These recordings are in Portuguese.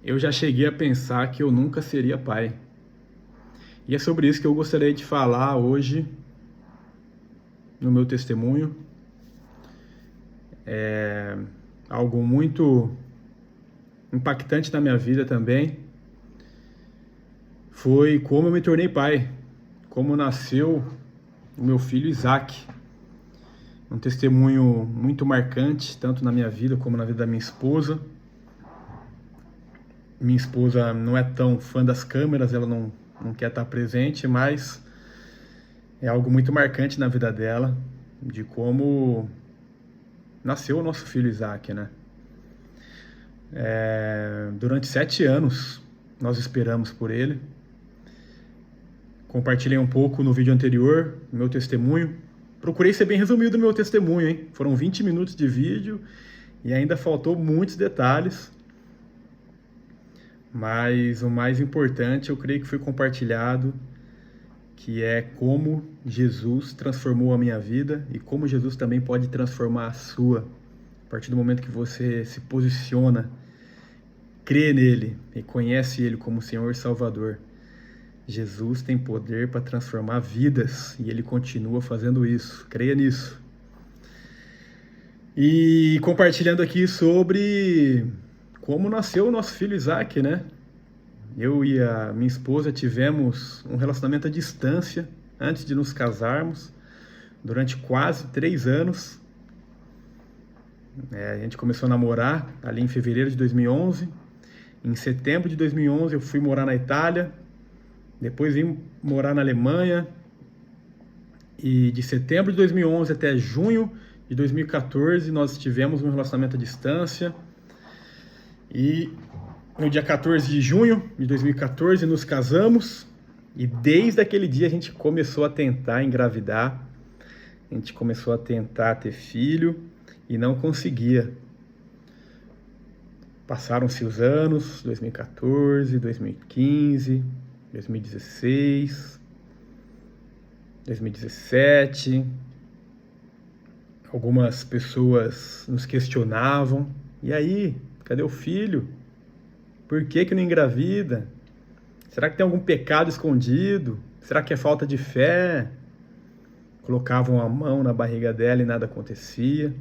Eu já cheguei a pensar que eu nunca seria pai. E é sobre isso que eu gostaria de falar hoje no meu testemunho. Algo muito impactante na minha vida também foi como eu me tornei pai, como nasceu o meu filho Isaac. Um testemunho muito marcante, tanto na minha vida como na vida da minha esposa. Minha esposa não é tão fã das câmeras, ela não quer estar presente, mas é algo muito marcante na vida dela, de como nasceu o nosso filho Isaac, né? Durante 7 anos nós esperamos por ele. Compartilhei um pouco no vídeo anterior, meu testemunho. Procurei ser bem resumido no meu testemunho, hein? Foram 20 minutos de vídeo e ainda faltou muitos detalhes. Mas o mais importante, eu creio que foi compartilhado, que é como Jesus transformou a minha vida e como Jesus também pode transformar a sua. A partir do momento que você se posiciona, crê nele, reconhece ele como Senhor e Salvador. Jesus tem poder para transformar vidas e ele continua fazendo isso. Creia nisso. E compartilhando aqui sobre como nasceu o nosso filho Isaac, né? Eu e a minha esposa tivemos um relacionamento à distância antes de nos casarmos, durante quase 3 anos. A gente começou a namorar ali em fevereiro de 2011. Em setembro de 2011 eu fui morar na Itália, depois vim morar na Alemanha, e de setembro de 2011 até junho de 2014 nós tivemos um relacionamento à distância, e no dia 14 de junho de 2014 nos casamos, e desde aquele dia a gente começou a tentar engravidar, a gente começou a tentar ter filho e não conseguia. Passaram-se os anos, 2014, 2015, 2016, 2017. Algumas pessoas nos questionavam: e aí, cadê o filho? Por que não engravida? Será que tem algum pecado escondido? Será que é falta de fé? Colocavam a mão na barriga dela e nada acontecia.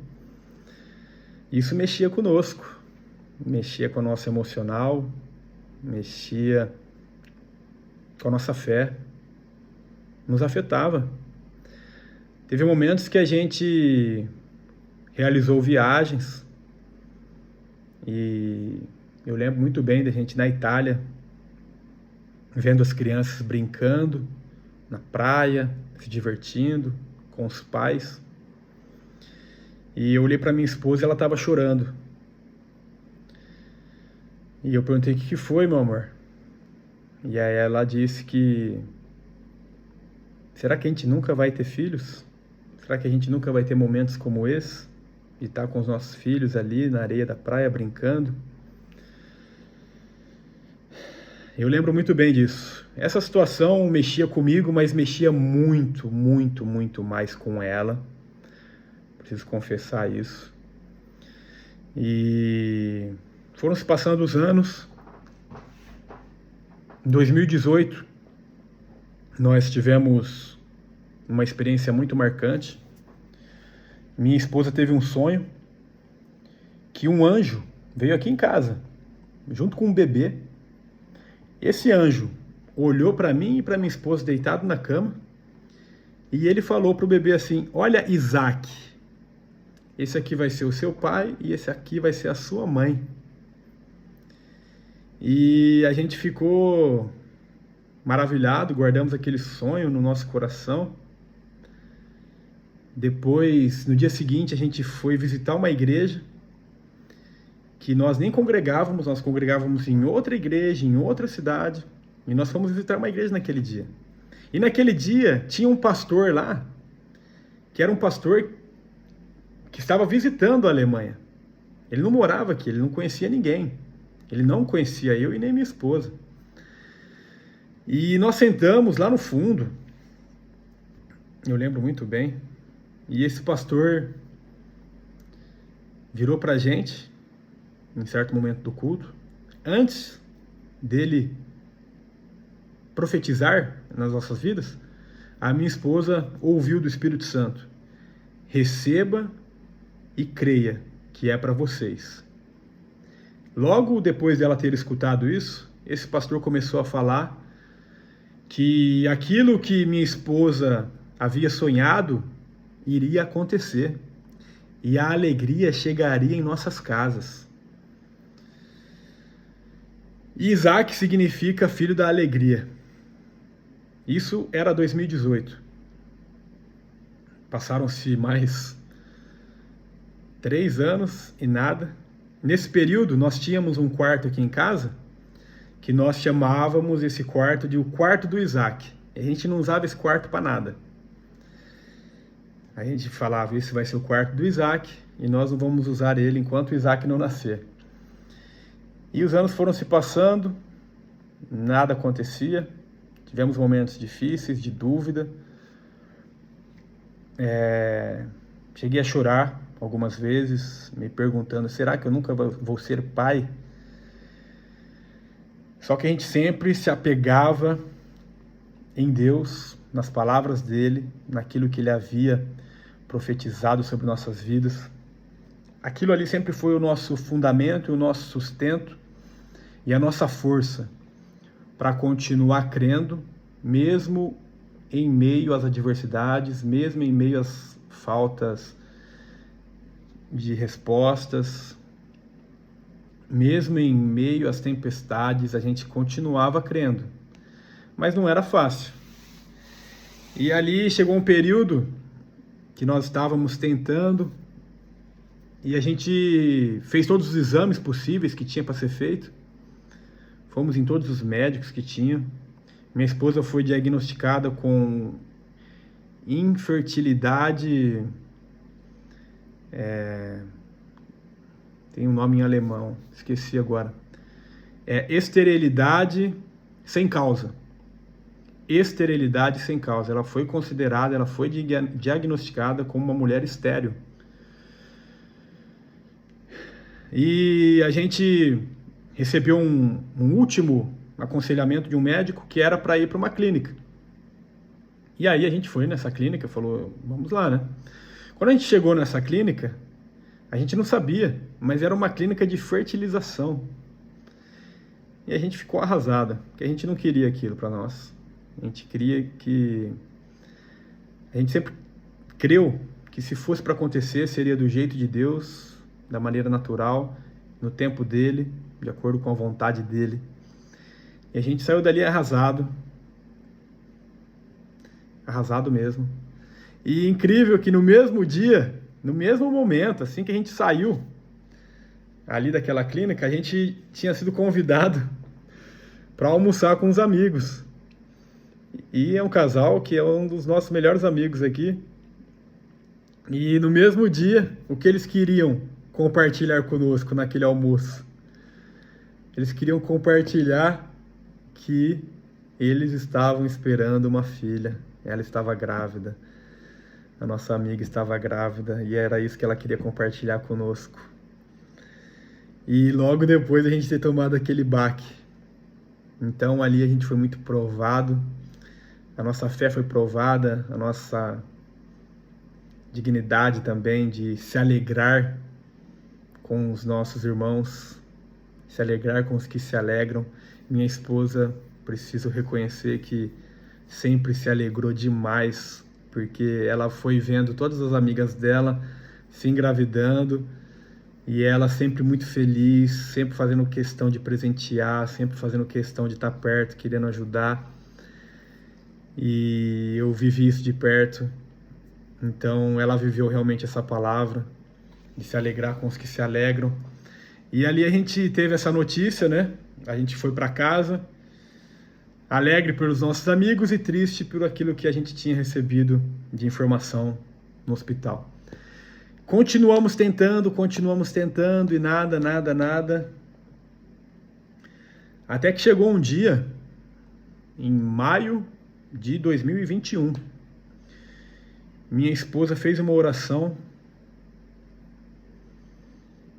Isso mexia conosco, mexia com o nosso emocional, mexia com a nossa fé, nos afetava. Teve momentos que a gente realizou viagens, e eu lembro muito bem da gente na Itália, vendo as crianças brincando na praia, se divertindo com os pais. E eu olhei para minha esposa e ela estava chorando. E eu perguntei: o que foi, meu amor? E aí ela disse que: será que a gente nunca vai ter filhos? Será que a gente nunca vai ter momentos como esse? De estar com os nossos filhos ali na areia da praia brincando? Eu lembro muito bem disso. Essa situação mexia comigo, mas mexia muito, muito, muito mais com ela. Preciso confessar isso. E foram se passando os anos. Em 2018, nós tivemos uma experiência muito marcante. Minha esposa teve um sonho que um anjo veio aqui em casa, junto com um bebê. Esse anjo olhou para mim e para minha esposa deitado na cama, e ele falou para o bebê assim: olha, Isaac, esse aqui vai ser o seu pai e esse aqui vai ser a sua mãe. E a gente ficou maravilhado, guardamos aquele sonho no nosso coração. Depois, no dia seguinte, a gente foi visitar uma igreja que nós nem congregávamos, nós congregávamos em outra igreja, em outra cidade, e nós fomos visitar uma igreja naquele dia. E naquele dia tinha um pastor lá, que era um pastor que estava visitando a Alemanha. Ele não morava aqui, ele não conhecia ninguém. Ele não conhecia eu e nem minha esposa. E nós sentamos lá no fundo, eu lembro muito bem, e esse pastor virou pra gente, em certo momento do culto, antes dele profetizar nas nossas vidas, a minha esposa ouviu do Espírito Santo: receba e creia que é para vocês. Logo depois dela ter escutado isso, esse pastor começou a falar que aquilo que minha esposa havia sonhado iria acontecer e a alegria chegaria em nossas casas. E Isaac significa filho da alegria. Isso era 2018. Passaram-se mais 3 anos e nada. Nesse período, nós tínhamos um quarto aqui em casa que nós chamávamos esse quarto de o quarto do Isaac. A gente não usava esse quarto para nada. A gente falava: esse vai ser o quarto do Isaac e nós não vamos usar ele enquanto o Isaac não nascer. E os anos foram se passando, nada acontecia. Tivemos momentos difíceis, de dúvida. Cheguei a chorar algumas vezes, me perguntando: será que eu nunca vou ser pai? Só que a gente sempre se apegava em Deus, nas palavras dele, naquilo que ele havia profetizado sobre nossas vidas. Aquilo ali sempre foi o nosso fundamento, o nosso sustento e a nossa força para continuar crendo, mesmo em meio às adversidades, mesmo em meio às faltas de respostas, mesmo em meio às tempestades, a gente continuava crendo. Mas não era fácil. E ali chegou um período que nós estávamos tentando, e a gente fez todos os exames possíveis que tinha para ser feito. Fomos em todos os médicos que tinha. Minha esposa foi diagnosticada com infertilidade, tem um nome em alemão, esqueci agora. Esterilidade sem causa. Esterilidade sem causa. Ela foi considerada, ela foi diagnosticada como uma mulher estéril. E a gente recebeu um último aconselhamento de um médico que era para ir para uma clínica. E aí a gente foi nessa clínica, falou: vamos lá, né? Quando a gente chegou nessa clínica, a gente não sabia, mas era uma clínica de fertilização. E a gente ficou arrasada, porque a gente não queria aquilo para nós. A gente sempre creu que se fosse para acontecer, seria do jeito de Deus, da maneira natural, no tempo dele, de acordo com a vontade dele. E a gente saiu dali arrasado mesmo. E incrível que no mesmo dia, no mesmo momento, assim que a gente saiu ali daquela clínica, a gente tinha sido convidado para almoçar com os amigos. E é um casal que é um dos nossos melhores amigos aqui. E no mesmo dia, o que eles queriam compartilhar conosco naquele almoço? Eles queriam compartilhar que eles estavam esperando uma filha. Ela estava grávida. A nossa amiga estava grávida e era isso que ela queria compartilhar conosco. E logo depois a gente ter tomado aquele baque. Então ali a gente foi muito provado. A nossa fé foi provada, a nossa dignidade também de se alegrar com os nossos irmãos, se alegrar com os que se alegram. Minha esposa, preciso reconhecer que sempre se alegrou demais, porque ela foi vendo todas as amigas dela se engravidando e ela sempre muito feliz, sempre fazendo questão de presentear, sempre fazendo questão de estar perto, querendo ajudar. E eu vivi isso de perto. Então ela viveu realmente essa palavra de se alegrar com os que se alegram. E ali a gente teve essa notícia, né? A gente foi para casa, alegre pelos nossos amigos e triste por aquilo que a gente tinha recebido de informação no hospital. Continuamos tentando e nada. Até que chegou um dia, em maio de 2021, minha esposa fez uma oração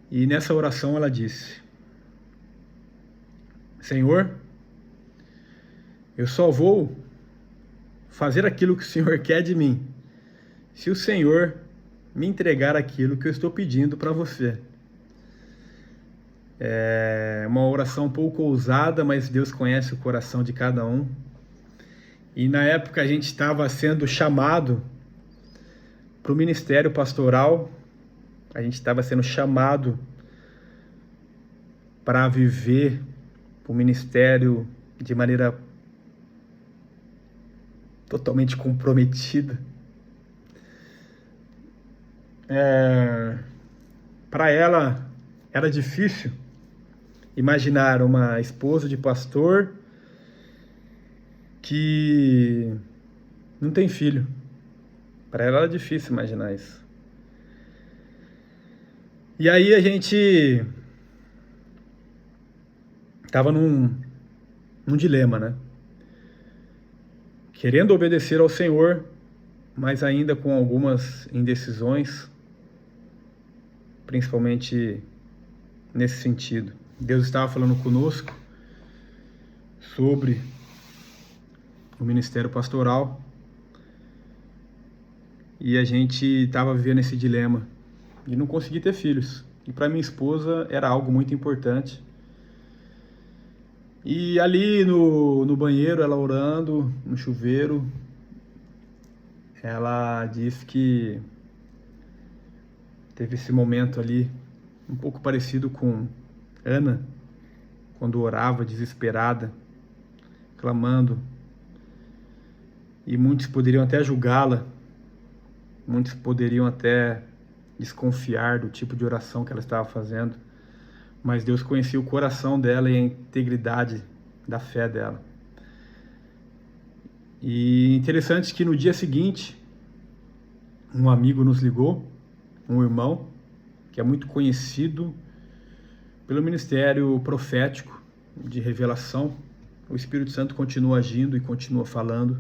e nessa oração ela disse: Senhor, eu só vou fazer aquilo que o Senhor quer de mim se o Senhor me entregar aquilo que eu estou pedindo para você. É uma oração um pouco ousada, mas Deus conhece o coração de cada um. E na época a gente estava sendo chamado para o ministério pastoral, a gente estava sendo chamado para viver o ministério de maneira totalmente comprometida. Para ela era difícil imaginar uma esposa de pastor que não tem filho. Para ela era difícil imaginar isso. E aí a gente estava num dilema, né? Querendo obedecer ao Senhor, mas ainda com algumas indecisões, principalmente nesse sentido. Deus estava falando conosco sobre o ministério pastoral e a gente estava vivendo esse dilema de não conseguir ter filhos. E para minha esposa era algo muito importante. E ali no banheiro, ela orando, no chuveiro, ela disse que teve esse momento ali, um pouco parecido com Ana, quando orava desesperada, clamando. E muitos poderiam até julgá-la, muitos poderiam até desconfiar do tipo de oração que ela estava fazendo, mas Deus conhecia o coração dela e a integridade da fé dela. E interessante que no dia seguinte, um amigo nos ligou, um irmão, que é muito conhecido pelo ministério profético de revelação. O Espírito Santo continua agindo e continua falando.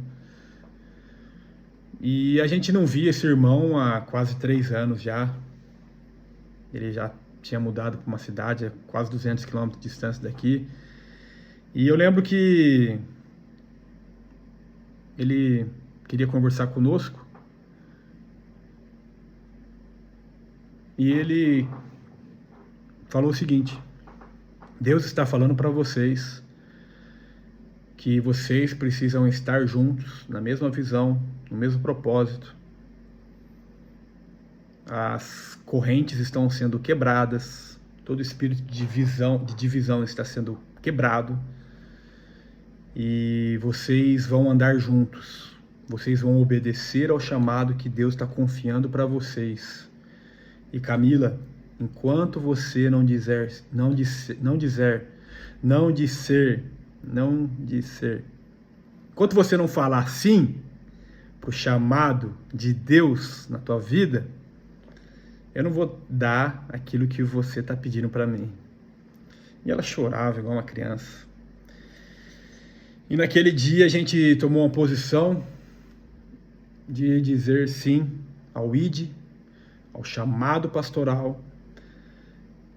E a gente não via esse irmão há quase 3 anos já. Ele já tinha mudado para uma cidade a quase 200 quilômetros de distância daqui. E eu lembro que ele queria conversar conosco. E ele falou o seguinte: Deus está falando para vocês que vocês precisam estar juntos, na mesma visão, no mesmo propósito. As correntes estão sendo quebradas, todo espírito de divisão está sendo quebrado, e vocês vão andar juntos, vocês vão obedecer ao chamado que Deus está confiando para vocês. E Camila, enquanto você não disser, enquanto você não falar sim pro chamado de Deus na tua vida, eu não vou dar aquilo que você está pedindo para mim. E ela chorava igual uma criança. E naquele dia a gente tomou uma posição de dizer sim ao ID, ao chamado pastoral.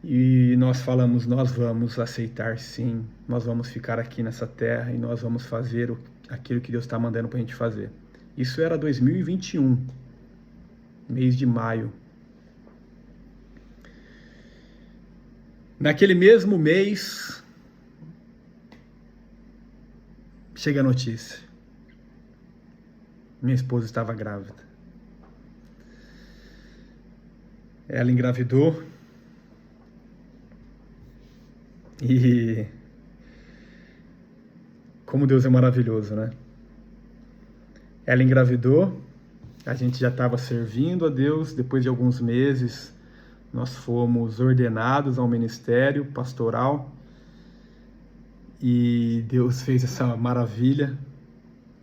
E nós falamos, nós vamos aceitar sim, nós vamos ficar aqui nessa terra e nós vamos fazer aquilo que Deus está mandando para a gente fazer. Isso era 2021, mês de maio. Naquele mesmo mês, chega a notícia. Minha esposa estava grávida. Ela engravidou. E como Deus é maravilhoso, né? Ela engravidou, a gente já estava servindo a Deus. Depois de alguns meses, nós fomos ordenados ao ministério pastoral e Deus fez essa maravilha.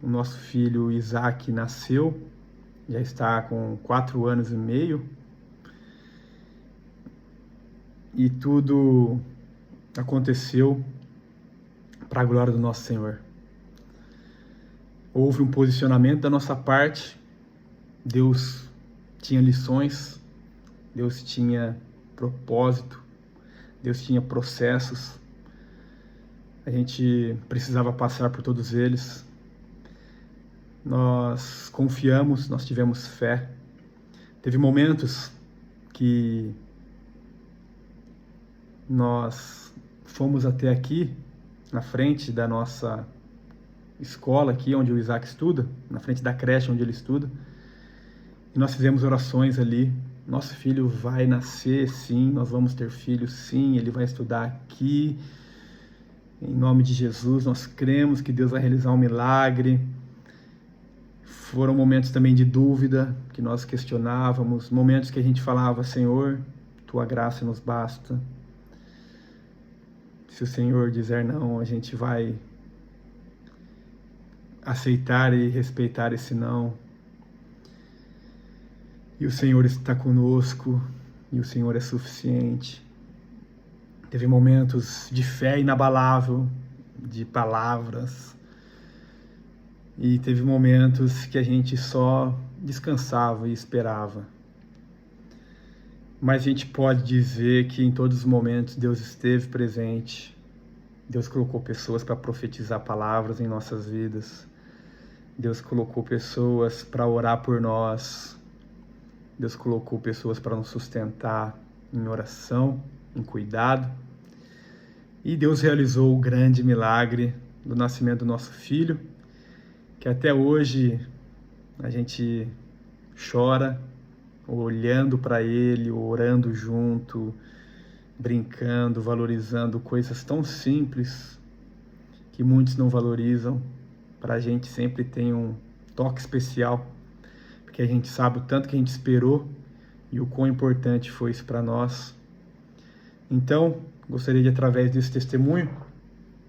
O nosso filho Isaac nasceu, já está com 4 anos e meio, e tudo aconteceu para a glória do nosso Senhor. Houve um posicionamento da nossa parte. Deus tinha lições, Deus tinha propósito, Deus tinha processos A gente precisava passar por todos eles. Nós confiamos, nós tivemos fé. Teve momentos que nós fomos até aqui, na frente da nossa escola aqui, onde o Isaac estuda, na frente da creche onde ele estuda, e nós fizemos orações ali. Nosso filho vai nascer, sim, nós vamos ter filho, sim, ele vai estudar aqui. Em nome de Jesus, nós cremos que Deus vai realizar um milagre. Foram momentos também de dúvida, que nós questionávamos, momentos que a gente falava, Senhor, Tua graça nos basta. Se o Senhor dizer não, a gente vai aceitar e respeitar esse não. E o Senhor está conosco, e o Senhor é suficiente. Teve momentos de fé inabalável, de palavras, e teve momentos que a gente só descansava e esperava. Mas a gente pode dizer que em todos os momentos Deus esteve presente. Deus colocou pessoas para profetizar palavras em nossas vidas. Deus colocou pessoas para orar por nós. Deus colocou pessoas para nos sustentar em oração, em cuidado. E Deus realizou o grande milagre do nascimento do nosso filho, que até hoje a gente chora, olhando para ele, orando junto, brincando, valorizando coisas tão simples que muitos não valorizam. Para a gente sempre tem um toque especial, porque a gente sabe o tanto que a gente esperou e o quão importante foi isso para nós. Então, gostaria de, através desse testemunho,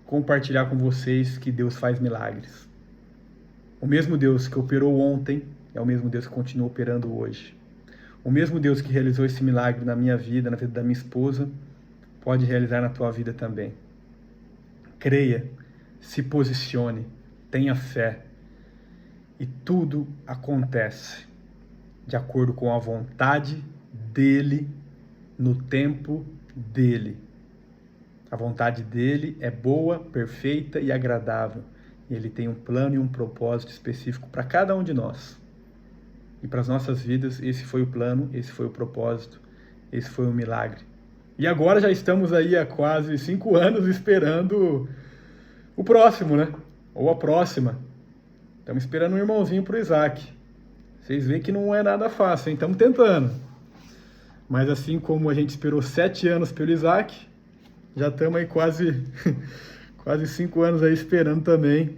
compartilhar com vocês que Deus faz milagres. O mesmo Deus que operou ontem é o mesmo Deus que continua operando hoje. O mesmo Deus que realizou esse milagre na minha vida, na vida da minha esposa, pode realizar na tua vida também. Creia, se posicione, tenha fé, e tudo acontece de acordo com a vontade dele, no tempo dele. A vontade dele é boa, perfeita e agradável. E ele tem um plano e um propósito específico para cada um de nós. E para as nossas vidas, esse foi o plano, esse foi o propósito, esse foi o milagre. E agora já estamos aí há quase 5 anos esperando o próximo, né? Ou a próxima. Estamos esperando um irmãozinho para o Isaac. Vocês veem que não é nada fácil, hein? Estamos tentando. Mas assim como a gente esperou 7 anos pelo Isaac, já estamos aí quase 5 anos aí esperando também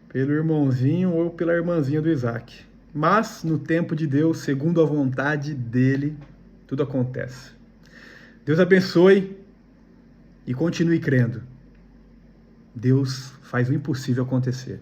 pelo irmãozinho ou pela irmãzinha do Isaac. Mas no tempo de Deus, segundo a vontade dele, tudo acontece. Deus abençoe e continue crendo. Deus faz o impossível acontecer.